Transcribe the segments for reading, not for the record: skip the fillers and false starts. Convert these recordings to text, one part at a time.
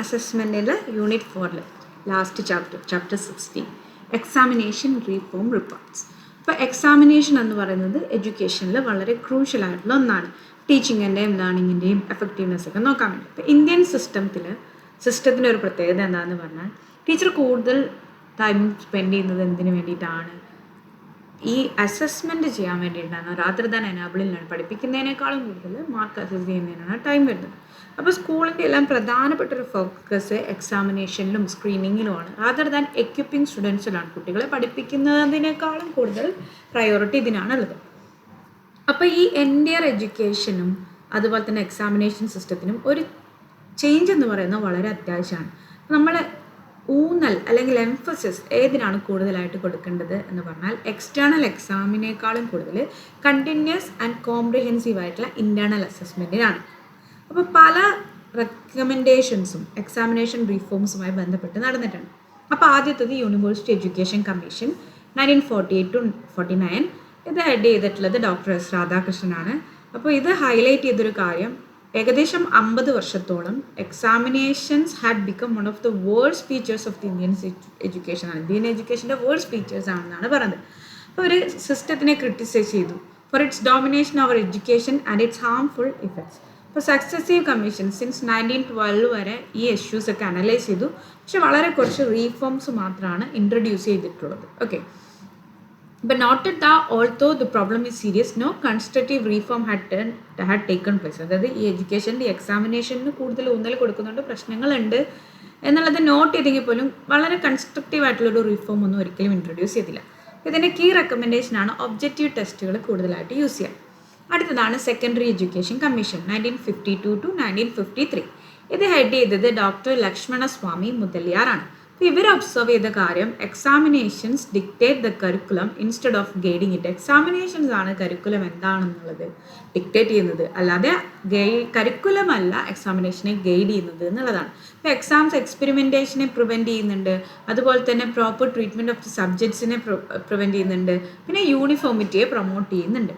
അസസ്മെൻറ്റിൽ unit 4 last chapter 16 examination reform reports. അപ്പോൾ examination എന്ന് പറയുന്നത് എഡ്യൂക്കേഷനിൽ വളരെ ക്രൂഷ്യൽ ആയിട്ടുള്ള ഒന്നാണ്. ടീച്ചിങ്ങിൻ്റെയും ലേണിങ്ങിൻ്റെയും എഫക്റ്റീവ്നെസ് ഒക്കെ നോക്കാൻ വേണ്ടി. ഇപ്പോൾ ഇന്ത്യൻ സിസ്റ്റത്തിൻ്റെ ഒരു പ്രത്യേകത എന്താണെന്ന് പറഞ്ഞാൽ ടീച്ചർ കൂടുതൽ ടൈം സ്പെൻഡ് ചെയ്യുന്നത് എന്തിനു വേണ്ടിയിട്ടാണ്? ഈ അസസ്മെൻറ്റ് ചെയ്യാൻ വേണ്ടിയിട്ടാണ്. Rather than എനാബിളിലാണ്. പഠിപ്പിക്കുന്നതിനേക്കാളും കൂടുതൽ മാർക്ക് അസസ് ചെയ്യുന്നതിനാണ് ടൈം വരുന്നത്. അപ്പോൾ സ്കൂളിൻ്റെ എല്ലാം പ്രധാനപ്പെട്ട ഒരു ഫോക്കസ് എക്സാമിനേഷനിലും സ്ക്രീനിങ്ങിലുമാണ്. റാദർ ദാൻ എക്യുപ്പിംഗ് സ്റ്റുഡൻസിലാണ്. കുട്ടികളെ പഠിപ്പിക്കുന്നതിനേക്കാളും കൂടുതൽ പ്രയോറിറ്റി ഇതിനാണുള്ളത്. അപ്പോൾ ഈ എൻറ്റയർ എഡ്യൂക്കേഷനും അതുപോലെ തന്നെ എക്സാമിനേഷൻ സിസ്റ്റത്തിനും ഒരു ചേഞ്ച് എന്ന് പറയുന്നത് വളരെ അത്യാവശ്യമാണ്. നമ്മൾ ഊന്നൽ അല്ലെങ്കിൽ എംഫസിസ് ഏതിനാണ് കൂടുതലായിട്ട് കൊടുക്കേണ്ടത് എന്ന് പറഞ്ഞാൽ എക്സ്റ്റേണൽ എക്സാമിനേക്കാളും കൂടുതൽ കണ്ടിന്യൂസ് ആൻഡ് കോംപ്രിഹെൻസീവ് ആയിട്ടുള്ള ഇൻറ്റേർണൽ അസസ്മെൻറ്റിനാണ്. അപ്പോൾ പല റെക്കമെൻഡേഷൻസും എക്സാമിനേഷൻ റീഫോംസുമായി ബന്ധപ്പെട്ട് നടന്നിട്ടുണ്ട്. അപ്പോൾ ആദ്യത്തേത് യൂണിവേഴ്സിറ്റി എഡ്യൂക്കേഷൻ കമ്മീഷൻ 1948 to 49. ഇത് ഹെഡ് ചെയ്തിട്ടുള്ളത് ഡോക്ടർ എസ് രാധാകൃഷ്ണനാണ്. അപ്പോൾ ഇത് ഹൈലൈറ്റ് ചെയ്തൊരു കാര്യം, ഏകദേശം 50 വർഷത്തോളം examinations had become one of the worst features of the Indian education ആണ്. ഇന്ത്യൻ എഡ്യൂക്കേഷൻ്റെ വേർസ്റ്റ് ഫീച്ചേഴ്സ് ആണെന്നാണ് പറയുന്നത്. അപ്പോൾ ഒരു സിസ്റ്റത്തിനെ ക്രിട്ടിസൈസ് ചെയ്തു for its domination over education and its harmful effects. ഇപ്പോൾ സക്സസീവ് കമ്മീഷൻ സിൻസ് 1912 വരെ ഈ ഇഷ്യൂസ് ഒക്കെ അനലൈസ് ചെയ്തു. പക്ഷെ വളരെ കുറച്ച് റീഫോംസ് മാത്രമാണ് ഇൻട്രൊഡ്യൂസ് ചെയ്തിട്ടുള്ളത്. Okay, but noted that although the problem is serious, no constructive reform had taken place. അതായത് ഈ എഡ്യൂക്കേഷൻ്റെ എക്സാമിനേഷന് കൂടുതൽ ഊന്നൽ കൊടുക്കുന്നുണ്ട്, പ്രശ്നങ്ങളുണ്ട് എന്നുള്ളത് നോട്ട് ചെയ്തെങ്കിൽ പോലും വളരെ കൺസ്ട്രക്റ്റീവ് ആയിട്ടുള്ളൊരു റിഫോം ഒന്നും ഒരിക്കലും ഇൻട്രൊഡ്യൂസ് ചെയ്തില്ല. ഇതിൻ്റെ കീ റെക്കമെൻഡേഷനാണ് ഒബ്ജക്റ്റീവ് ടെസ്റ്റുകൾ കൂടുതലായിട്ട് യൂസ് ചെയ്യാം. അടുത്തതാണ് സെക്കൻഡറി എഡ്യൂക്കേഷൻ കമ്മീഷൻ 1952 to 1953. ഇത് ഹെഡ് ചെയ്തത് ഡോക്ടർ ലക്ഷ്മണ സ്വാമി മുതലിയാറാണ്. ഇവർ ഒബ്സർവ് ചെയ്ത കാര്യം, examinations dictate the curriculum instead of guiding it. Examinations ആണ് കരിക്കുലം എന്താണെന്നുള്ളത് ഡിക്റ്റേറ്റ് ചെയ്യുന്നത്, അല്ലാതെ കരിക്കുലം അല്ല എക്സാമിനേഷനെ ഗൈഡ് ചെയ്യുന്നത് എന്നുള്ളതാണ്. ഇപ്പോൾ എക്സാംസ് എക്സ്പെരിമെൻറ്റേഷനെ പ്രിവെൻറ്റ് ചെയ്യുന്നുണ്ട്, അതുപോലെ തന്നെ പ്രോപ്പർ ട്രീറ്റ്മെൻറ്റ് ഓഫ് ദി സബ്ജക്ട്സിനെ പ്രിവെൻറ്റ് ചെയ്യുന്നുണ്ട്, പിന്നെ യൂണിഫോമിറ്റിയെ പ്രൊമോട്ട് ചെയ്യുന്നുണ്ട്.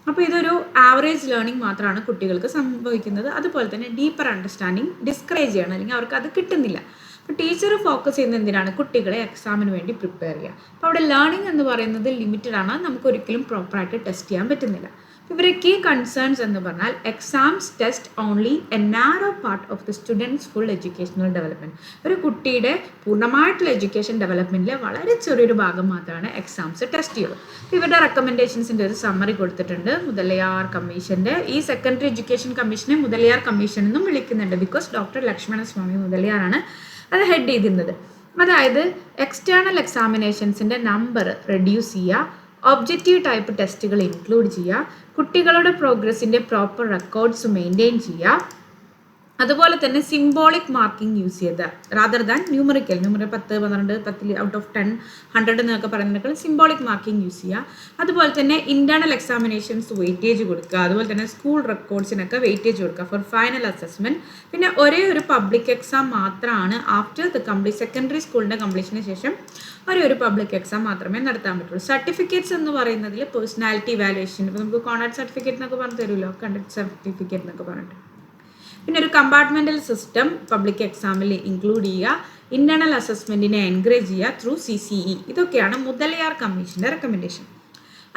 അപ്പോൾ ഇതൊരു ആവറേജ് ലേണിംഗ് മാത്രമാണ് കുട്ടികൾക്ക് സംഭവിക്കുന്നത്. അതുപോലെ തന്നെ ഡീപ്പർ അണ്ടർസ്റ്റാൻഡിങ് ഡിസ്കറേജ് ചെയ്യണം, അല്ലെങ്കിൽ അവർക്ക് അത് കിട്ടുന്നില്ല. അപ്പോൾ ടീച്ചർ ഫോക്കസ് ചെയ്യുന്നത് എന്തിനാണ്? കുട്ടികളെ എക്സാമിന് വേണ്ടി പ്രിപ്പയർ ചെയ്യുക. അപ്പോൾ അവിടെ ലേണിംഗ് എന്ന് പറയുന്നത് ലിമിറ്റഡ് ആണ്, നമുക്ക് ഒരിക്കലും പ്രോപ്പറായിട്ട് ടെസ്റ്റ് ചെയ്യാൻ പറ്റുന്നില്ല. ഇവരെ കീ കൺസേൺസ് എന്ന് പറഞ്ഞാൽ exams test only A narrow part of the students full educational development. ഒരു കുട്ടിയുടെ പൂർണ്ണമായിട്ടുള്ള എഡ്യൂക്കേഷൻ ഡെവലപ്മെൻറ്റിലെ വളരെ ചെറിയൊരു ഭാഗം മാത്രമാണ് എക്സാംസ് ടെസ്റ്റ് ചെയ്യുന്നത്. ഇവരുടെ റെക്കമെൻഡേഷൻസിൻ്റെ ഒരു സമ്മറി കൊടുത്തിട്ടുണ്ട്. മുതലിയാർ കമ്മീഷൻ്റെ ഈ സെക്കൻഡറി എഡ്യൂക്കേഷൻ കമ്മീഷനെ മുതലിയാർ കമ്മീഷൻ എന്നും വിളിക്കുന്നുണ്ട്. ബിക്കോസ് ഡോക്ടർ ലക്ഷ്മണ സ്വാമി മുതലിയാറാണ് അത് ഹെഡ് ചെയ്തിരുന്നത്. അതായത് എക്സ്റ്റേണൽ എക്സാമിനേഷൻസിൻ്റെ നമ്പർ റെഡ്യൂസ് ചെയ്യുക, ഒബ്ജക്റ്റീവ് ടൈപ്പ് ടെസ്റ്റുകൾ ഇൻക്ലൂഡ് ചെയ്യുക, കുട്ടികളുടെ പ്രോഗ്രസിൻ്റെ പ്രോപ്പർ റെക്കോർഡ്സ് മെയിൻറ്റെയിൻ ചെയ്യുക, അതുപോലെ തന്നെ സിംബോളിക് മാർക്കിംഗ് യൂസ് ചെയ്ത് rather than numerical 10, 12, 10 out of 10, 100 എന്നൊക്കെ പറയുന്നതിനേക്കാൾ സിംബോളിക് മാർക്കിംഗ് യൂസ് ചെയ്യുക. അതുപോലെ തന്നെ ഇൻറ്റേർണൽ എക്സാമിനേഷൻസ് വെയിറ്റേജ് കൊടുക്കുക, അതുപോലെ തന്നെ സ്കൂൾ റെക്കോർഡ്സിനൊക്കെ വെയിറ്റേജ് കൊടുക്കുക ഫോർ ഫൈനൽ അസസ്മെൻറ്റ്. പിന്നെ ഒരേ ഒരു പബ്ലിക് എക്സാം മാത്രമാണ് ആഫ്റ്റർ ദ സെക്കൻഡറി സ്കൂളിൻ്റെ കംപ്ലീഷന് ശേഷം ഒരു പബ്ലിക് എക്സാം മാത്രമേ നടത്താൻ പറ്റുള്ളൂ. സർട്ടിഫിക്കറ്റ്സ് എന്ന് പറയുന്നതിൽ പേഴ്സണാലിറ്റി ഇവാലുവേഷൻ, ഇപ്പോൾ നമുക്ക് കോണ്ടാക്ട് സർട്ടിഫിക്കറ്റ് എന്നൊക്കെ പറഞ്ഞു തരുമല്ലോ, കണ്ടക്ട് സർട്ടിഫിക്കറ്റ് എന്നൊക്കെ പറഞ്ഞിട്ട്. പിന്നെ ഒരു കമ്പാർട്ട്മെൻറ്റൽ സിസ്റ്റം പബ്ലിക് എക്സാമിൽ ഇൻക്ലൂഡ് ചെയ്യുക, ഇൻറ്റേർണൽ അസസ്മെൻറ്റിനെ എൻകറേജ് ചെയ്യുക ത്രൂ CCE. ഇതൊക്കെയാണ് മുതലിയാർ കമ്മീഷൻ്റെ റെക്കമെൻഡേഷൻ.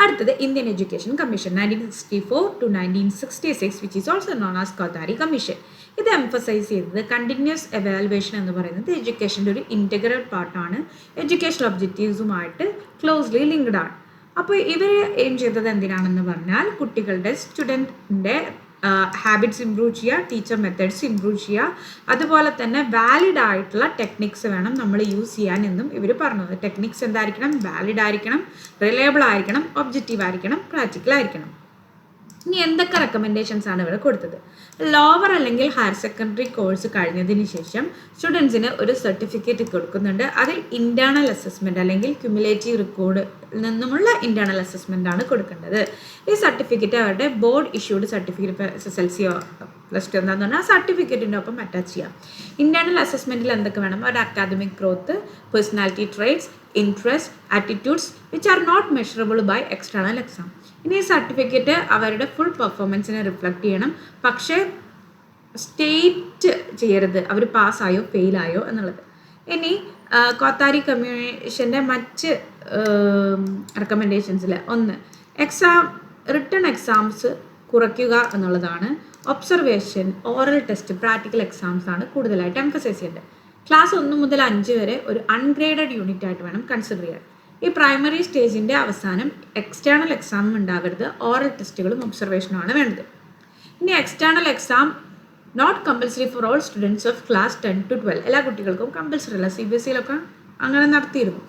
അടുത്തത് Indian education commission 1964 to 1966, which is also known as Kothari commission. ഇത് എംഫസൈസ് ചെയ്തത് കണ്ടിന്യൂസ് എവാലുവേഷൻ എന്ന് പറയുന്നത് എഡ്യൂക്കേഷൻ്റെ ഒരു ഇൻറ്റഗ്രൽ പാർട്ടാണ്, എഡ്യൂക്കേഷണൽ ഒബ്ജക്റ്റീവ്സുമായിട്ട് ക്ലോസ്ലി ലിങ്ക്ഡ് ആണ്. അപ്പോൾ ഇവർ എയിം ചെയ്തത് എന്തിനാണെന്ന് പറഞ്ഞാൽ കുട്ടികളുടെ സ്റ്റുഡൻറ്റിൻ്റെ ഹാബിറ്റ്സ് ഇംപ്രൂവ് ചെയ്യുക, ടീച്ചർ മെത്തേഡ്സ് ഇംപ്രൂവ് ചെയ്യുക, അതുപോലെ തന്നെ വാലിഡ് ആയിട്ടുള്ള ടെക്നിക്സ് വേണം നമ്മൾ യൂസ് ചെയ്യാൻ എന്നും ഇവർ പറഞ്ഞത്. ടെക്നിക്സ് എന്തായിരിക്കണം? വാലിഡ് ആയിരിക്കണം, റിലയബിൾ ആയിരിക്കണം, ഒബ്ജക്റ്റീവ് ആയിരിക്കണം, പ്രാക്ടിക്കൽ ആയിരിക്കണം. ഇനി എന്തൊക്കെ റെക്കമെൻഡേഷൻസ് ആണ് ഇവിടെ കൊടുത്തത്? ലോവർ അല്ലെങ്കിൽ ഹയർ സെക്കൻഡറി കോഴ്സ് കഴിഞ്ഞതിന് ശേഷം സ്റ്റുഡൻസിന് ഒരു സർട്ടിഫിക്കറ്റ് കൊടുക്കുന്നുണ്ട്. അതിൽ ഇൻറ്റേർണൽ അസസ്മെൻറ്റ് അല്ലെങ്കിൽ ക്യുമുലേറ്റീവ് റെക്കോർഡ് നിന്നുമുള്ള ഇൻറ്റേർണൽ അസസ്മെൻ്റ് ആണ് കൊടുക്കേണ്ടത്. ഈ സർട്ടിഫിക്കറ്റ് അവരുടെ board issued certificate, SSLC plus 2 എന്താണെന്ന് പറഞ്ഞാൽ ആ സർട്ടിഫിക്കറ്റിൻ്റെ ഒപ്പം അറ്റാച്ച് ചെയ്യാം. ഇൻറ്റേർണൽ അസസ്മെൻറ്റിൽ എന്തൊക്കെ വേണം? അവരുടെ academic growth, personality traits, interest, attitudes which are not measurable by external exam. ഇനി ഈ സർട്ടിഫിക്കറ്റ് അവരുടെ ഫുൾ പെർഫോമൻസിനെ റിഫ്ലക്റ്റ് ചെയ്യണം. പക്ഷേ സ്റ്റേറ്റ് ചെയ്യരുത് അവർ പാസ്സായോ ഫെയിലായോ എന്നുള്ളത്. ഇനി കോത്താരി കമ്മീഷൻ്റെ മറ്റ് റെക്കമെൻഡേഷൻസിൽ ഒന്ന് റിട്ടൺ എക്സാംസ് കുറയ്ക്കുക എന്നുള്ളതാണ്. Observation, oral test, practical exams ആണ് കൂടുതലായിട്ട് എംഫസൈസ് ചെയ്യേണ്ടത്. ക്ലാസ് 1 മുതൽ 5 വരെ ഒരു അൺഗ്രേഡഡ് യൂണിറ്റ് ആയിട്ട് വേണം കൺസിഡർ ചെയ്യാൻ. ഈ പ്രൈമറി സ്റ്റേജിൻ്റെ അവസാനം എക്സ്റ്റേണൽ എക്സാം ഉണ്ടാവരുത്, ഓറൽ ടെസ്റ്റുകളും ഒബ്സർവേഷനുമാണ് വേണ്ടത്. ഇനി external exam not compulsory for all students of class 10 to 12. എല്ലാ കുട്ടികൾക്കും കമ്പൽസറി അല്ല. CBSE അങ്ങനെ നടത്തിയിരുന്നു.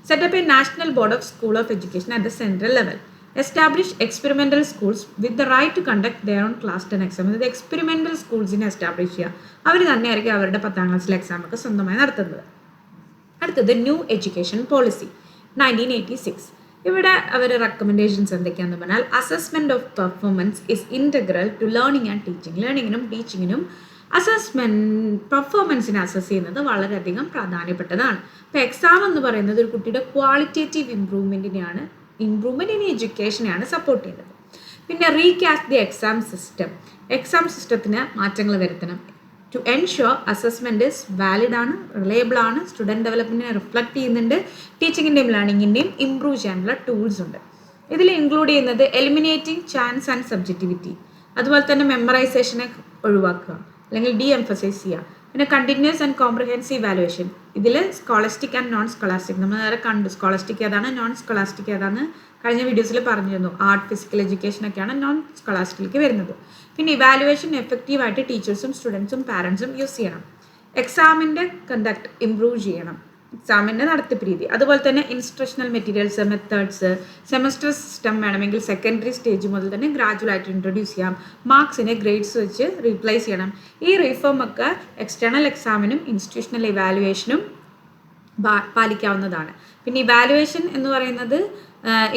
Setup a national board of school of education at the central level. Establish experimental schools with the right to conduct their own class 10 exam. അതായത് experimental സ്കൂൾസിനെ establish ചെയ്യുക. അവർ തന്നെയായിരിക്കും അവരുടെ 10ാം ക്ലാസ്സിലെ എക്സാമൊക്കെ സ്വന്തമായി നടത്തുന്നത്. അടുത്തത് ന്യൂ എഡ്യൂക്കേഷൻ പോളിസി 1986. ഇവിടെ അവർ റെക്കമെൻഡേഷൻസ് എന്തൊക്കെയാണെന്ന് പറഞ്ഞാൽ assessment of performance is integral to learning and teaching. ലേണിങ്ങിനും ടീച്ചിങ്ങിനും പെർഫോമൻസിനെ അസസ് ചെയ്യുന്നത് വളരെയധികം പ്രധാനപ്പെട്ടതാണ്. ഇപ്പോൾ എക്സാം എന്ന് പറയുന്നത് ഒരു കുട്ടിയുടെ ക്വാളിറ്റേറ്റീവ് ഇംപ്രൂവ്മെൻറ്റ് ഇൻ എഡ്യൂക്കേഷനെയാണ് സപ്പോർട്ട് ചെയ്യുന്നത്. പിന്നെ റീകാസ്റ്റ് ദി എക്സാം സിസ്റ്റത്തിന് മാറ്റങ്ങൾ വരുത്തണം. To ensure assessment is valid ആണ്, റിലയബിൾ ആണ്, സ്റ്റുഡൻറ്റ് ഡെവലപ്മെൻറ്റിനെ റിഫ്ലക്റ്റ് ചെയ്യുന്നുണ്ട്, ടീച്ചിങ്ങിൻ്റെയും ലേണിങ്ങിൻ്റെയും ഇംപ്രൂവ് ചെയ്യാനുള്ള ടൂൾസ് ഉണ്ട്. ഇതിൽ ഇൻക്ലൂഡ് ചെയ്യുന്നത് എലിമിനേറ്റിംഗ് ചാൻസ് ആൻഡ് സബ്ജക്റ്റിവിറ്റി, അതുപോലെ തന്നെ മെമ്മറൈസേഷനെ ഒഴിവാക്കുക അല്ലെങ്കിൽ ഡി എംഫസൈസ് ചെയ്യുക. പിന്നെ കണ്ടിന്യൂസ് ആൻഡ് കോംപ്രിഹെൻസീവ് വാലുവേഷൻ. ഇതിൽ സ്കോളസ്റ്റിക് ആൻഡ് നോൺ സ്കോളസ്റ്റിക് നമ്മൾ നേരെ കണ്ടു. സ്കോളസ്റ്റിക് ഏതാണ്, നോൺ സ്കോളസ്റ്റിക് ഏതാണ് കഴിഞ്ഞ വീഡിയോസിൽ പറഞ്ഞിരുന്നു. ആർട്ട്, ഫിസിക്കൽ എഡ്യൂക്കേഷനൊക്കെയാണ് നോൺ സ്കോളസ്റ്റിക്കിലേക്ക് വരുന്നത്. പിന്നെ ഇവാലുവേഷൻ എഫക്റ്റീവായിട്ട് ടീച്ചേഴ്സും സ്റ്റുഡൻസും പാരൻസും യൂസ് ചെയ്യണം. എക്സാമിൻ്റെ കണ്ടക്ട് ഇംപ്രൂവ് ചെയ്യണം, എക്സാമിൻ്റെ നടത്തിപ്പ് രീതി. അതുപോലെ തന്നെ instructional materials, methods, semester system വേണമെങ്കിൽ സെക്കൻഡറി സ്റ്റേജ് മുതൽ തന്നെ ഗ്രാജുവലായിട്ട് ഇൻട്രൊഡ്യൂസ് ചെയ്യാം. മാർക്സിനെ ഗ്രേഡ്സ് വെച്ച് റീപ്ലേസ് ചെയ്യണം. ഈ റിഫോമൊക്കെ എക്സ്റ്റേണൽ എക്സാമിനും ഇൻസ്റ്റിറ്റ്യൂഷണൽ ഇവാലുവേഷനും പാലിക്കാവുന്നതാണ്. പിന്നെ ഇവാലുവേഷൻ എന്ന് പറയുന്നത്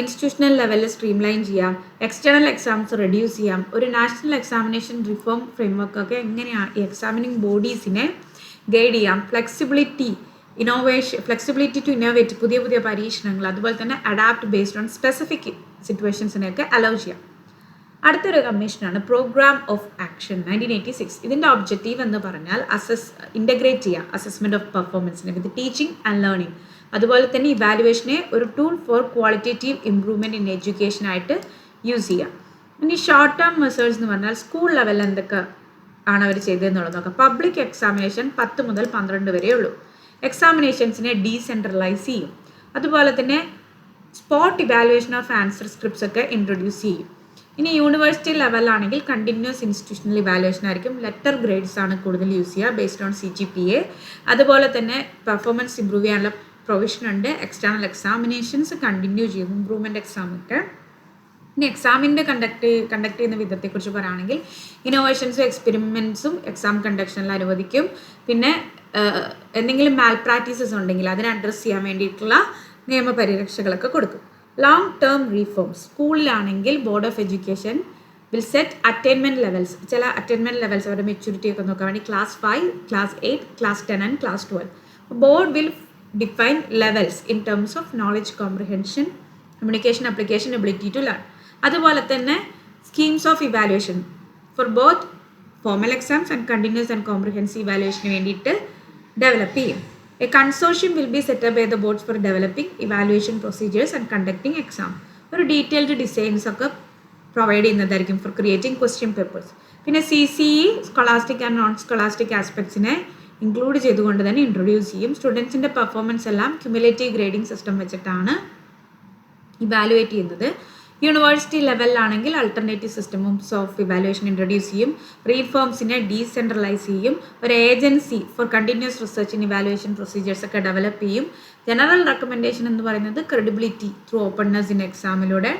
ഇൻസ്റ്റിറ്റ്യൂഷണൽ ലെവലിൽ സ്ട്രീംലൈൻ ചെയ്യാം, എക്സ്റ്റേണൽ എക്സാംസ് റെഡ്യൂസ് ചെയ്യാം. ഒരു നാഷണൽ എക്സാമിനേഷൻ റിഫോം ഫ്രെയിംവർക്കൊക്കെ എങ്ങനെയാണ് ഈ എക്സാമിനിങ് ബോഡീസിനെ ഗൈഡ് ചെയ്യാം. ഫ്ലെക്സിബിലിറ്റി ടു ഇന്നോവേറ്റ്, പുതിയ പുതിയ പരീക്ഷണങ്ങൾ, അതുപോലെ തന്നെ അഡാപ്റ്റ് ബേസ്ഡ് ഓൺ സ്പെസിഫിക് സിറ്റുവേഷൻസിനെയൊക്കെ അലൗ ചെയ്യാം. അടുത്തൊരു കമ്മീഷനാണ് പ്രോഗ്രാം ഓഫ് ആക്ഷൻ 1986. ഇതിൻ്റെ ഒബ്ജക്റ്റീവ് എന്ന് പറഞ്ഞാൽ ഇൻ്റഗ്രേറ്റ് ചെയ്യുക അസസ്മെൻറ്റ് ഓഫ് പെർഫോമൻസിനെ വിത്ത് ടീച്ചിങ് ആൻഡ് ലേണിംഗ്. അതുപോലെ തന്നെ ഇവാലുവേഷനെ ഒരു tool for qualitative improvement in education ആയിട്ട് യൂസ് ചെയ്യാം. ഇനി ഷോർട്ട് ടേം മെത്തേഡ്സ് എന്ന് പറഞ്ഞാൽ സ്കൂൾ ലെവലിൽ എന്തൊക്കെ ആണ് അവർ ചെയ്തതെന്നുള്ളത് നോക്കാം. പബ്ലിക് എക്സാമിനേഷൻ 10 മുതൽ 12 വരെ ഉള്ളൂ. എക്സാമിനേഷൻസിനെ ഡീസെൻട്രലൈസ് ചെയ്യും. അതുപോലെ തന്നെ spot evaluation of answer scripts ഒക്കെ ഇൻട്രൊഡ്യൂസ് ചെയ്യും. ഇനി യൂണിവേഴ്സിറ്റി ലെവലാണെങ്കിൽ കണ്ടിന്യൂസ് ഇൻസ്റ്റിറ്റ്യൂഷണൽ ഇവാലുവേഷൻ ആയിരിക്കും. ലെറ്റർ ഗ്രേഡ്സ് ആണ് കൂടുതൽ യൂസ് ചെയ്യുക ബേസ്ഡ് ഓൺ CGPA. അതുപോലെ തന്നെ പെർഫോമൻസ് ഇമ്പ്രൂവ് ചെയ്യാനുള്ള പ്രൊവിഷൻ ഉണ്ട്. എക്സ്റ്റേണൽ എക്സാമിനേഷൻസ് കണ്ടിന്യൂ ചെയ്യും, ഇംപ്രൂവ്മെൻറ്റ് എക്സാമൊക്കെ. ഇനി എക്സാമിൻ്റെ കണ്ടക്ട് ചെയ്യുന്ന വിധത്തെക്കുറിച്ച് പറയുകയാണെങ്കിൽ ഇന്നോവേഷൻസും എക്സ്പെരിമെൻറ്റ്സും എക്സാം കണ്ടക്ഷനിൽ അനുവദിക്കും. പിന്നെ എന്തെങ്കിലും മാൽ പ്രാക്ടീസസ് ഉണ്ടെങ്കിൽ അതിനെ അഡ്രസ്സ് ചെയ്യാൻ വേണ്ടിയിട്ടുള്ള നിയമപരിരക്ഷകളൊക്കെ കൊടുക്കും. ലോങ് ടേം റീഫോംസ് സ്കൂളിലാണെങ്കിൽ board of education will set attainment levels. ചില അറ്റൈൻമെൻറ്റ് ലെവൽസ് അവരുടെ മെച്യൂരിറ്റി ഒക്കെ നോക്കാൻ വേണ്ടി class 5, class 8, class 10 and class 12. Board will define levels in terms of knowledge comprehension, communication, application, ability to learn. അതുപോലെ തന്നെ schemes of evaluation for both formal exams and continuous and comprehensive evaluation വേണ്ടിയിട്ട് develop ചെയ്യും. A consortium will be set up by the boards for developing evaluation procedures and conducting exam. ഒരു detailed designs ഒക്കെ provide ചെയ്യുന്നതായിരിക്കും for creating question papers. പിന്നെ CCE scholastic and non scholastic ആസ്പെക്ട്സിനെ include ചെയ്തുകൊണ്ട് തന്നെ introduce ചെയ്യും. സ്റ്റുഡൻസിൻ്റെ പെർഫോമൻസ് എല്ലാം ക്യുമുലേറ്റീവ് ഗ്രേഡിംഗ് സിസ്റ്റം വെച്ചിട്ടാണ് ഇവാലുവേറ്റ് ചെയ്യുന്നത്. യൂണിവേഴ്സിറ്റി ലെവലിലാണെങ്കിൽ alternative systems of evaluation introduce ചെയ്യും. റീഫോംസിനെ ഡീസെൻട്രലൈസ് ചെയ്യും. ഒരു agency for continuous research in evaluation procedures ഒക്കെ ഡെവലപ്പ് ചെയ്യും. ജനറൽ റെക്കമെൻഡേഷൻ എന്ന് പറയുന്നത് ക്രെഡിബിലിറ്റി ത്രൂ ഓപ്പൺനെസ് ഇൻ എക്സാമിലൂടെ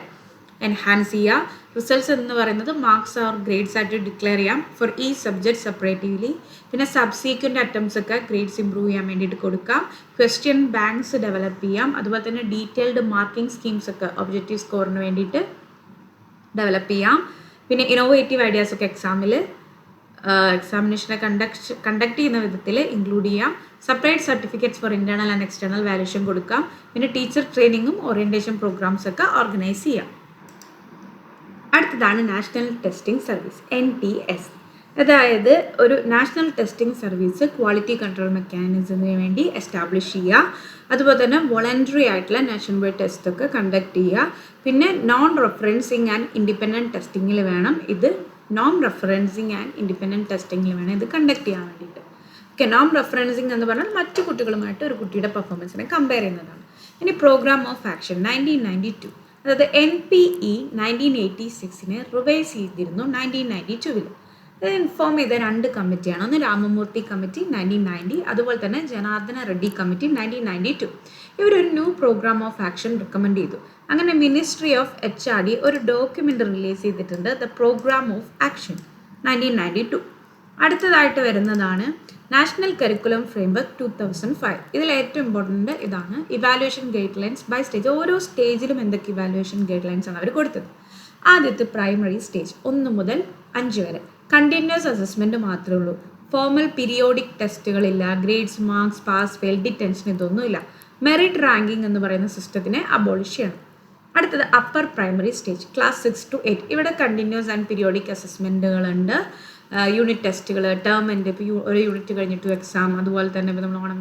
എൻഹാൻസ് ചെയ്യുക. റിസൾട്ട്സ് എന്ന് പറയുന്നത് മാർക്സ് ഓർ ഗ്രേഡ്സ് ആയിട്ട് ഡിക്ലെയർ ചെയ്യാം ഫോർ ഈ സബ്ജക്റ്റ് സെപ്പറേറ്റീവ്ലി. പിന്നെ സബ്സീക്വൻ്റ് അറ്റംപ്റ്റ്സ് ഒക്കെ ഗ്രേഡ്സ് ഇംപ്രൂവ് ചെയ്യാൻ വേണ്ടിയിട്ട് കൊടുക്കാം. ക്വസ്റ്റ്യൻ ബാങ്ക്സ് ഡെവലപ്പ് ചെയ്യാം. അതുപോലെ തന്നെ ഡീറ്റെയിൽഡ് മാർക്കിംഗ് സ്കീംസ് ഒക്കെ ഒബ്ജക്റ്റീവ് സ്കോറിന് വേണ്ടിയിട്ട് ഡെവലപ്പ് ചെയ്യാം. പിന്നെ ഇന്നോവേറ്റീവ് ഐഡിയാസ് ഒക്കെ എക്സാമിനേഷനെ കണ്ടക്ട് ചെയ്യുന്ന വിധത്തിൽ ഇൻക്ലൂഡ് ചെയ്യാം. Separate certificates for internal and external valuation കൊടുക്കാം. പിന്നെ ടീച്ചർ ട്രെയിനിങ്ങും ഓറിയൻറ്റേഷൻ പ്രോഗ്രാംസ് ഒക്കെ ഓർഗനൈസ് ചെയ്യാം. അടുത്തതാണ് നാഷണൽ ടെസ്റ്റിംഗ് സർവീസ് NTS അതായത് ഒരു national testing service quality control മെക്കാനിസത്തിന് വേണ്ടി എസ്റ്റാബ്ലിഷ് ചെയ്യുക. അതുപോലെ തന്നെ വോളണ്ടറി ആയിട്ടുള്ള നാഷണൽ വൈഡ് ടെസ്റ്റൊക്കെ കണ്ടക്ട് ചെയ്യുക. പിന്നെ നോൺ റെഫറൻസിങ് ആൻഡ് ഇൻഡിപെൻഡൻറ്റ് ടെസ്റ്റിങ്ങിൽ വേണം ഇത് കണ്ടക്ട് ചെയ്യാൻ വേണ്ടിയിട്ട്. ഓക്കെ, നോൺ റെഫറൻസിങ് എന്ന് പറഞ്ഞാൽ മറ്റു കുട്ടികളുമായിട്ട് ഒരു കുട്ടിയുടെ പെർഫോമൻസിനെ കമ്പയർ ചെയ്യുന്നതാണ്. ഇനി പ്രോഗ്രാം ഓഫ് ആക്ഷൻ 1992, അതായത് NPE 1986 റിവൈസ് ചെയ്തിരുന്നു 1992. ഇത് ഇൻഫോം ചെയ്ത 2 കമ്മിറ്റിയാണ്. ഒന്ന് രാമമൂർത്തി കമ്മിറ്റി 1990, അതുപോലെ തന്നെ ജനാർദ്ദന റെഡ്ഡി കമ്മിറ്റി 1992. ഇവരൊരു new program of action recommend ചെയ്തു. അങ്ങനെ മിനിസ്ട്രി ഓഫ് HRD ഒരു ഡോക്യുമെൻ്റ് റിലീസ് ചെയ്തിട്ടുണ്ട്, ദ പ്രോഗ്രാം ഓഫ് ആക്ഷൻ 1992. അടുത്തതായിട്ട് വരുന്നതാണ് നാഷണൽ കരിക്കുലം ഫ്രെയിംവർക്ക് 2005. ഇതിൽ ഏറ്റവും ഇമ്പോർട്ടൻ്റ് ഇതാണ്, evaluation guidelines by stage. ഓരോ സ്റ്റേജിലും എന്തൊക്കെ ഇവാലുവേഷൻ ഗൈഡ് ലൈൻസ് ആണ് അവർ കൊടുത്തത്. ആദ്യത്തെ പ്രൈമറി സ്റ്റേജ് 1 മുതൽ 5 വരെ കണ്ടിന്യൂസ് അസസ്മെൻറ്റ് മാത്രമേ ഉള്ളൂ. ഫോർമൽ പീരിയോഡിക് ടെസ്റ്റുകളില്ല, grades, marks, pass, fail, detention, ഇതൊന്നുമില്ല. മെറിറ്റ് റാങ്കിങ് എന്ന് പറയുന്ന സിസ്റ്റത്തിനെ അബോളിഷ് ചെയ്യണം. അടുത്തത് upper primary stage class 6 to 8. ഇവിടെ കണ്ടിന്യൂസ് ആൻഡ് പീരിയോഡിക് അസസ്മെൻറ്റുകളുണ്ട്, യൂണിറ്റ് ടെസ്റ്റുകൾ, ടേം എൻഡ്, ഇപ്പോൾ ഒരു യൂണിറ്റ് കഴിഞ്ഞിട്ട് എക്സാം, അതുപോലെ തന്നെ ഇപ്പോൾ നമ്മൾ ഓണം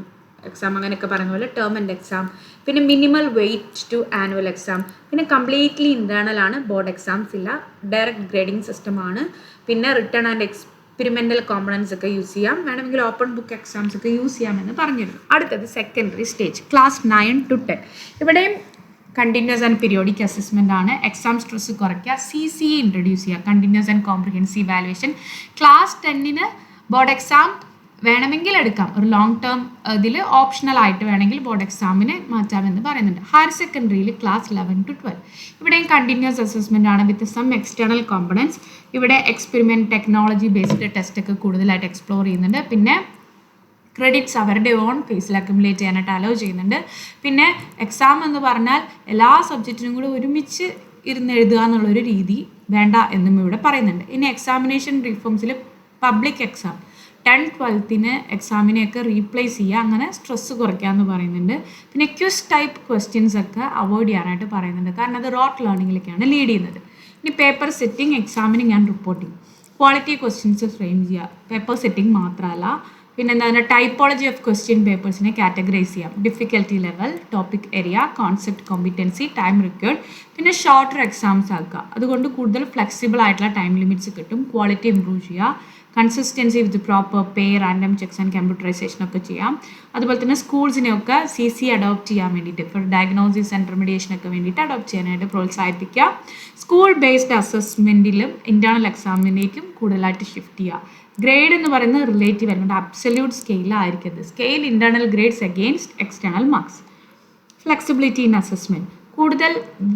എക്സാം അങ്ങനെയൊക്കെ പറയുന്ന പോലെ ടേം ആൻഡ് എക്സാം, പിന്നെ minimal weight to annual exam, പിന്നെ കംപ്ലീറ്റ്ലി ഇൻറ്റേർണൽ ആണ്, ബോർഡ് എക്സാംസ് ഇല്ല, ഡയറക്റ്റ് ഗ്രേഡിംഗ് സിസ്റ്റമാണ്, പിന്നെ റിട്ടേൺ ആൻഡ് എക്സ്പെരിമെൻ്റൽ കോമ്പണൻസ് ഒക്കെ യൂസ് ചെയ്യാം, വേണമെങ്കിൽ ഓപ്പൺ ബുക്ക് എക്സാംസ് ഒക്കെ യൂസ് ചെയ്യാമെന്ന് പറഞ്ഞിരുന്നു. അടുത്തത് സെക്കൻഡറി സ്റ്റേജ് ക്ലാസ് 9 to 10. ഇവിടെയും കണ്ടിന്യൂസ് ആൻഡ് പീരിയോഡിക് അസസ്മെൻ്റ് ആണ്. എക്സാം സ്ട്രെസ് കുറയ്ക്കുക, CCE ഇൻട്രൊഡ്യൂസ് ചെയ്യുക, continuous and comprehensive evaluation. Class 10 board exam വേണമെങ്കിൽ എടുക്കാം, ഒരു ലോങ് ടേം ഇതിൽ ഓപ്ഷണൽ ആയിട്ട് വേണമെങ്കിൽ ബോർഡ് എക്സാമിന് മാറ്റാമെന്ന് പറയുന്നുണ്ട്. ഹയർ സെക്കൻഡറിയിൽ ക്ലാസ് 11 to 12. ഇവിടെയും കണ്ടിന്യൂസ് അസസ്മെൻ്റ് ആണ് വിത്ത് സം എക്സ്റ്റേണൽ കോമ്പണൻസ്. ഇവിടെ എക്സ്പെരിമെൻറ്റ്, ടെക്നോളജി ബേസ്ഡ് ടെസ്റ്റ് ഒക്കെ കൂടുതലായിട്ട് എക്സ്പ്ലോർ ചെയ്യുന്നുണ്ട്. പിന്നെ ക്രെഡിറ്റ്സ് അവരുടെ ഓൺ ഫേസിൽ അക്യുമുലേറ്റ് ചെയ്യാനായിട്ട് അലോ ചെയ്യുന്നുണ്ട്. പിന്നെ എക്സാം എന്ന് പറഞ്ഞാൽ എല്ലാ സബ്ജക്റ്റിനും കൂടി ഒരുമിച്ച് ഇരുന്ന് എഴുതുക എന്നുള്ളൊരു രീതി വേണ്ട എന്നും ഇവിടെ പറയുന്നുണ്ട്. ഇനി എക്സാമിനേഷൻ റീഫോംസിൽ പബ്ലിക് എക്സാം 10-12 എക്സാമിനെയൊക്കെ റീപ്ലേസ് ചെയ്യുക, അങ്ങനെ സ്ട്രെസ്സ് കുറയ്ക്കാമെന്ന് പറയുന്നുണ്ട്. പിന്നെ ക്വിസ് ടൈപ്പ് ക്വസ്റ്റ്യൻസ് ഒക്കെ അവോയ്ഡ് ചെയ്യാനായിട്ട് പറയുന്നുണ്ട്, കാരണം അത് റോട്ട് ലേണിങ്ങിലേക്കാണ് ലീഡ് ചെയ്യുന്നത്. ഇനി paper setting, examining and reporting, quality questions frame ചെയ്യുക, പേപ്പർ സെറ്റിംഗ് മാത്രമല്ല. പിന്നെ എന്താണ്, ടൈപ്പോളജി ഓഫ് ക്വസ്റ്റ്യൻ പേപ്പേഴ്സിനെ കാറ്റഗറൈസ് ചെയ്യാം, difficulty level, topic area, concept, competency, time required. പിന്നെ ഷോർട്ടർ എക്സാംസ് ആക്കുക, അതുകൊണ്ട് കൂടുതൽ ഫ്ലെക്സിബിൾ ആയിട്ടുള്ള ടൈം ലിമിറ്റ്സ് കിട്ടും. ക്വാളിറ്റി ഇംപ്രൂവ് ചെയ്യുക, consistency with proper pay, random checks and computerisation ഒക്കെ ചെയ്യാം. അതുപോലെ തന്നെ സ്കൂൾസിനെയൊക്കെ CC അഡോപ്റ്റ് ചെയ്യാൻ വേണ്ടിയിട്ട്, ഫോർ ഡയഗ്നോസിസ് ആൻഡ് റെമഡിയേഷൻ ഒക്കെ വേണ്ടിയിട്ട് അഡോപ്റ്റ് ചെയ്യാനായിട്ട് പ്രോത്സാഹിപ്പിക്കുക. സ്കൂൾ ബേസ്ഡ് അസസ്മെൻറ്റിലും ഇൻറ്റേർണൽ എക്സാമിനേക്കും കൂടുതലായിട്ട് ഷിഫ്റ്റ് ചെയ്യുക. ഗ്രേഡ് എന്ന് പറയുന്നത് റിലേറ്റീവ് ആയിരിക്കും, അബ്സല്യൂട്ട് സ്കെയിലായിരിക്കരുത്. Scale internal grades against external marks. Flexibility in assessment, കൂടുതൽ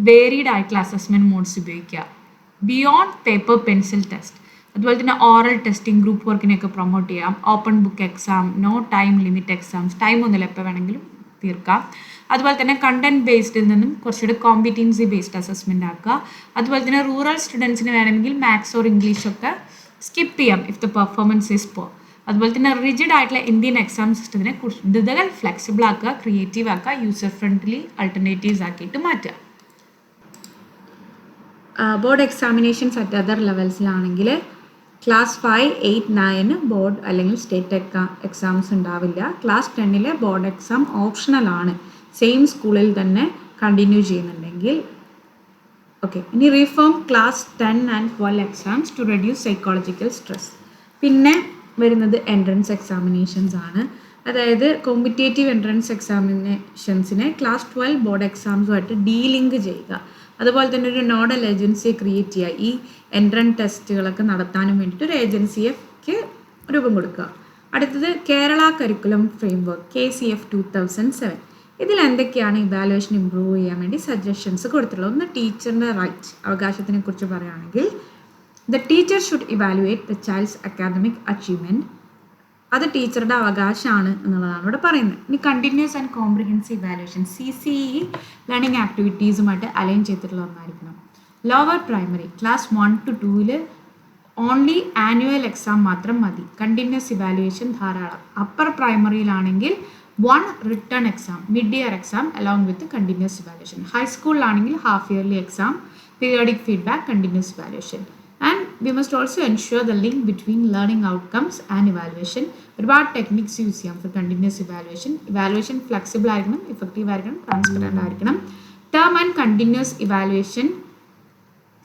വേരീഡ് ആയിട്ടുള്ള അസസ്മെൻറ്റ് മോഡ്സ് ഉപയോഗിക്കുക. ബിയോണ്ട് പേപ്പർ പെൻസിൽ ടെസ്റ്റ്, അതുപോലെ തന്നെ ഓറൽ ടെസ്റ്റിംഗ്, ഗ്രൂപ്പ് വർക്കിനെയൊക്കെ പ്രൊമോട്ട് ചെയ്യാം. Open book exam, no time limit exams, time ഒന്നുമില്ല, എപ്പോൾ വേണമെങ്കിലും തീർക്കാം. അതുപോലെ തന്നെ കണ്ടന്റ് ബേസ്ഡിൽ നിന്നും കുറച്ചുകൂടി കോമ്പിറ്റൻസി ബേസ്ഡ് അസസ്മെൻ്റ് ആക്കുക. അതുപോലെ തന്നെ റൂറൽ സ്റ്റുഡൻസിന് വേണമെങ്കിൽ മാത്സ് ഓർ ഇംഗ്ലീഷൊക്കെ സ്കിപ്പ് ചെയ്യാം ഇഫ് ദ പെർഫോമൻസ് ഈസ് പോർ. അതുപോലെ തന്നെ റിജിഡ് ആയിട്ടുള്ള ഇന്ത്യൻ എക്സാം സിസ്റ്റത്തിനെ കൂടുതൽ ഫ്ലെക്സിബിൾ ആക്കുക, ക്രിയേറ്റീവ് ആക്കുക, യൂസർ ഫ്രണ്ട്ലി ആൾട്ടർനേറ്റീവ്സ് ആക്കിയിട്ട് മാറ്റുക. ബോർഡ് എക്സാമിനേഷൻസ് അറ്റ് അതർ ലെവൽസിലാണെങ്കിൽ ക്ലാസ് 5, 8, 9 ബോർഡ് അല്ലെങ്കിൽ സ്റ്റേറ്റ് എക്സാംസ് ഉണ്ടാവില്ല. ക്ലാസ് 10 ബോർഡ് എക്സാം ഓപ്ഷണൽ ആണ്, സെയിം സ്കൂളിൽ തന്നെ കണ്ടിന്യൂ ചെയ്യുന്നുണ്ടെങ്കിൽ. ഓക്കെ, ഇനി reform class 10 and 12 exams to reduce psychological stress. പിന്നെ വരുന്നത് എൻട്രൻസ് എക്സാമിനേഷൻസ് ആണ്. അതായത് കോമ്പറ്റേറ്റീവ് എൻട്രൻസ് എക്സാമിനേഷൻസിനെ ക്ലാസ് 12 ബോർഡ് എക്സാംസുമായിട്ട് ഡീലിങ്ക് ചെയ്യുക. അതുപോലെ തന്നെ ഒരു നോഡൽ ഏജൻസിയെ ക്രിയേറ്റ് ചെയ്യുക, ഈ എൻട്രൻസ് ടെസ്റ്റുകളൊക്കെ നടത്താനും വേണ്ടിയിട്ട് ഒരു ഏജൻസിക്ക് രൂപം കൊടുക്കുക. അടുത്തത് കേരള കരിക്കുലം ഫ്രെയിംവർക്ക് KCF 2007. ഇതിൽ എന്തൊക്കെയാണ് ഇവാലുവേഷൻ ഇംപ്രൂവ് ചെയ്യാൻ വേണ്ടി സജഷൻസ് കൊടുത്തിട്ടുള്ളത്? ഒന്ന്, ടീച്ചറിൻ്റെ റൈറ്റ്, അവകാശത്തിനെ കുറിച്ച് പറയുകയാണെങ്കിൽ the teacher should evaluate the child's academic achievement. അത് ടീച്ചറുടെ അവകാശമാണ് എന്നുള്ളതാണ് ഇവിടെ പറയുന്നത്. ഇനി continuous and comprehensive evaluation CCE learning ആക്ടിവിറ്റീസുമായിട്ട് അലൈൻ ചെയ്തിട്ടുള്ള ഒന്നായിരിക്കണം. Lower primary class 1 to 2 only annual exam മാത്രം മതി, കണ്ടിന്യൂസ് ഇവാലുവേഷൻ ധാരാളം. അപ്പർ പ്രൈമറിയിലാണെങ്കിൽ 1 written exam, mid year exam along with continuous evaluation. ഹൈസ്കൂളിലാണെങ്കിൽ half yearly exam, periodic feedback, continuous evaluation. And we must also ensure the link between learning outcomes and evaluation. ഒരുപാട് techniques use ചെയ്യാം four continuous evaluation flexible ആയിരിക്കണം, effective ആയിരിക്കണം, transparent ആയിരിക്കണം. Term and continuous evaluation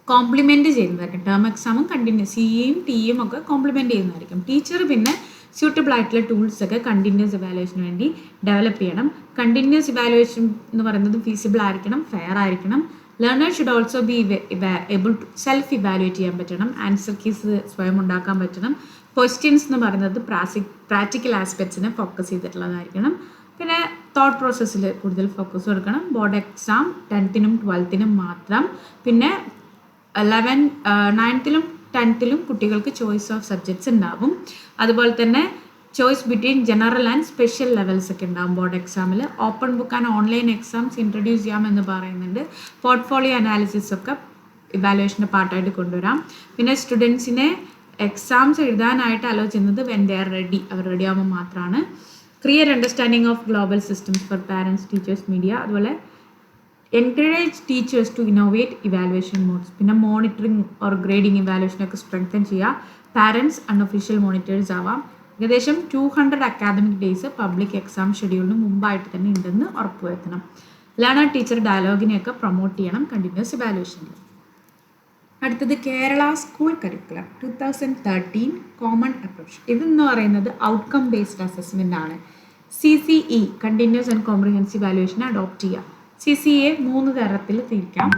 compliment ചെയ്യുന്നതായിരിക്കും. Term എക്സാമും continuous സിയും ടിയും ഒക്കെ കോംപ്ലിമെൻറ്റ് ചെയ്യുന്നതായിരിക്കും. ടീച്ചർ പിന്നെ സ്യൂട്ടബിൾ ആയിട്ടുള്ള ടൂൾസൊക്കെ കണ്ടിന്യൂസ് ഇവാലുവേഷന് വേണ്ടി ഡെവലപ്പ് ചെയ്യണം. കണ്ടിന്യൂസ് ഇവാലുവേഷൻ എന്ന് പറയുന്നത് ഫീസിബിൾ ആയിരിക്കണം, ഫെയർ ആയിരിക്കണം. Learner should also be able to self evaluate ചെയ്യാൻ പറ്റണം. ആൻസർ കീസ് സ്വയം ഉണ്ടാക്കാൻ പറ്റണം. ക്വസ്റ്റ്യൻസ് എന്ന് പറയുന്നത് പ്രാക്ടിക്കൽ ആസ്പെക്ട്സിനെ ഫോക്കസ് ചെയ്തിട്ടുള്ളതായിരിക്കണം. പിന്നെ തോട്ട് പ്രോസസ്സിൽ കൂടുതൽ ഫോക്കസ് കൊടുക്കണം. ബോർഡ് എക്സാം 10th-നും 12th-നും മാത്രം. പിന്നെ 9th-ലും 10th-ലും കുട്ടികൾക്ക് ചോയ്സ് ഓഫ് സബ്ജക്ട്സ് ഉണ്ടാവും. അതുപോലെ തന്നെ choice between general and special levels ഒക്കെ ഉണ്ടാവും ബോർഡ് എക്സാമിൽ. Open book and online exams introduce ചെയ്യാമെന്ന് പറയുന്നുണ്ട്. പോർട്ട്ഫോളിയോ അനാലിസിസ് ഒക്കെ ഇവാലുവേഷൻ്റെ പാർട്ടായിട്ട് കൊണ്ടുവരാം. പിന്നെ സ്റ്റുഡൻസിനെ എക്സാംസ് എഴുതാനായിട്ട് അലോ ചെയ്യുന്നത് വെൻ ദേ ആർ റെഡി, അവർ റെഡി ആകുമ്പോൾ മാത്രമാണ്. Clear understanding of global systems for parents, teachers, media. അതുപോലെ encourage teachers to innovate evaluation modes. പിന്നെ മോണിറ്ററിങ് ഓർ ഗ്രേഡിങ് ഇവാലുവേഷനൊക്കെ സ്ട്രെങ്തൻ ചെയ്യുക. പാരൻസ് അൺഒഫീഷ്യൽ മോണിറ്റേഴ്സ് ആവാം. ഏകദേശം 200 അക്കാദമിക് ഡേയ്സ് പബ്ലിക് എക്സാം ഷെഡ്യൂളിന് മുമ്പായിട്ട് തന്നെ ഉണ്ടെന്ന് ഉറപ്പുവരുത്തണം. ലേണർ ടീച്ചർ ഡയലോഗിനെയൊക്കെ പ്രൊമോട്ട് ചെയ്യണം കണ്ടിന്യൂസ് ഇവാലുവേഷനിൽ. അടുത്തത് Kerala school curriculum 2013 common approach. ഇതെന്ന് പറയുന്നത് ഔട്ട്കം ബേസ്ഡ് അസസ്മെൻ്റ് ആണ്. CCE continuous and comprehensive evaluation adopt ചെയ്യുക. CCE 3 തരത്തിൽ തിരിക്കാം.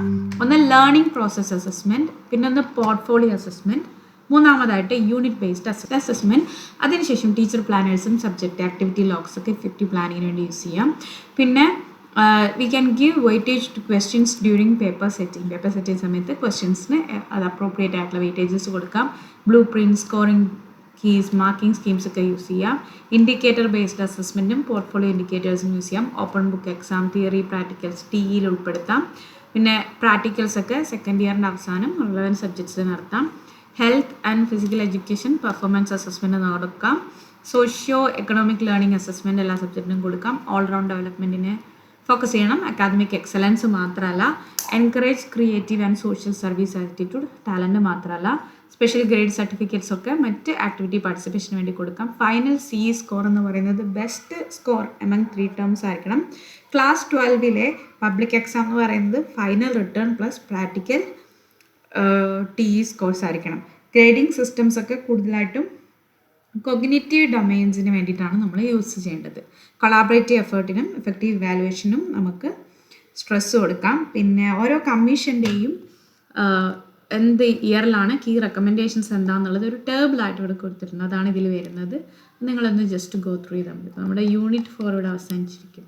ഒന്ന് ലേണിംഗ് പ്രോസസ് അസസ്മെൻറ്റ്, പിന്നെ ഒന്ന് പോർട്ട്ഫോളിയോ അസസ്മെൻറ്റ്, മൂന്നാമതായിട്ട് യൂണിറ്റ് ബേസ്ഡ് അസസ്മെൻറ്റ്. അതിനുശേഷം ടീച്ചർ പ്ലാനേഴ്സും സബ്ജക്റ്റ് ആക്ടിവിറ്റി ലോഗ്സ് ഒക്കെ ഇഫക്റ്റീവ് പ്ലാനിങ്ങിന് വേണ്ടി യൂസ് ചെയ്യാം. പിന്നെ we can give weightage to questions during paper setting സമയത്ത് ക്വസ്റ്റ്യൻസിന് അത് അപ്രോപ്രിയേറ്റ് ആയിട്ടുള്ള വെയിറ്റേജസ് കൊടുക്കാം. Blue print, scoring keys, marking schemes ഒക്കെ യൂസ് ചെയ്യാം. ഇൻഡിക്കേറ്റർ ബേസ്ഡ് അസസ്മെൻറ്റും പോർട്ട്ഫോളിയോ ഇൻഡിക്കേറ്റേഴ്സും യൂസ് ചെയ്യാം. Open book exam, theory, practicals TEയിൽ ഉൾപ്പെടുത്താം. പിന്നെ പ്രാക്ടിക്കൽസ് ഒക്കെ സെക്കൻഡ് ഇയറിൻ്റെ അവസാനം 11 സബ്ജക്ട്സ് നടത്താം. Health and physical education performance assessment നടക്കാം. സോഷ്യോ എക്കണോമിക് ലേണിംഗ് അസസ്മെൻറ്റ് എല്ലാ സബ്ജക്റ്റിനും കൊടുക്കാം. ഓൾറൗണ്ട് ഡെവലപ്മെൻറ്റിനെ ഫോക്കസ് ചെയ്യണം. അക്കാദമിക് എക്സലൻസ് മാത്രമല്ല, encourage creative and social service attitude, talent മാത്രമല്ല, സ്പെഷ്യൽ ഗ്രേഡ് സർട്ടിഫിക്കറ്റ്സ് ഒക്കെ മറ്റ് ആക്ടിവിറ്റി പാർട്ടിസിപ്പേഷന് വേണ്ടി കൊടുക്കാം. ഫൈനൽ CE സ്കോർ എന്ന് പറയുന്നത് ബെസ്റ്റ് സ്കോർ എമംഗ് 3 ടേംസ് ആയിരിക്കണം. ക്ലാസ് 12ലെ പബ്ലിക് എക്സാം എന്ന് പറയുന്നത് final return plus practical TE scores ആയിരിക്കണം. ഗ്രേഡിംഗ് സിസ്റ്റംസ് ഒക്കെ കൂടുതലായിട്ടും കോഗ്നിറ്റീവ് ഡൊമൈൻസിന് വേണ്ടിയിട്ടാണ് നമ്മൾ യൂസ് ചെയ്യേണ്ടത്. കൊളാബറേറ്റീവ് എഫേർട്ടിനും എഫക്റ്റീവ് ഇവാലുവേഷനും നമുക്ക് സ്ട്രെസ് കൊടുക്കാം. പിന്നെ ഓരോ കമ്മീഷൻ്റെയും എന്ത് ഇയറിലാണ് കീ റെക്കമെൻഡേഷൻസ് എന്താണെന്നുള്ളത് ഒരു ടേബിളായിട്ട് ഇവിടെ കൊടുത്തിട്ടുണ്ട്. അതാണ് ഇതിൽ വരുന്നത്. നിങ്ങളൊന്ന് ജസ്റ്റ് ഗോ ത്രൂ ചെയ്താൽ മതി. നമ്മുടെ യൂണിറ്റ് 4 ഇവിടെ അവസാനിച്ചിരിക്കും.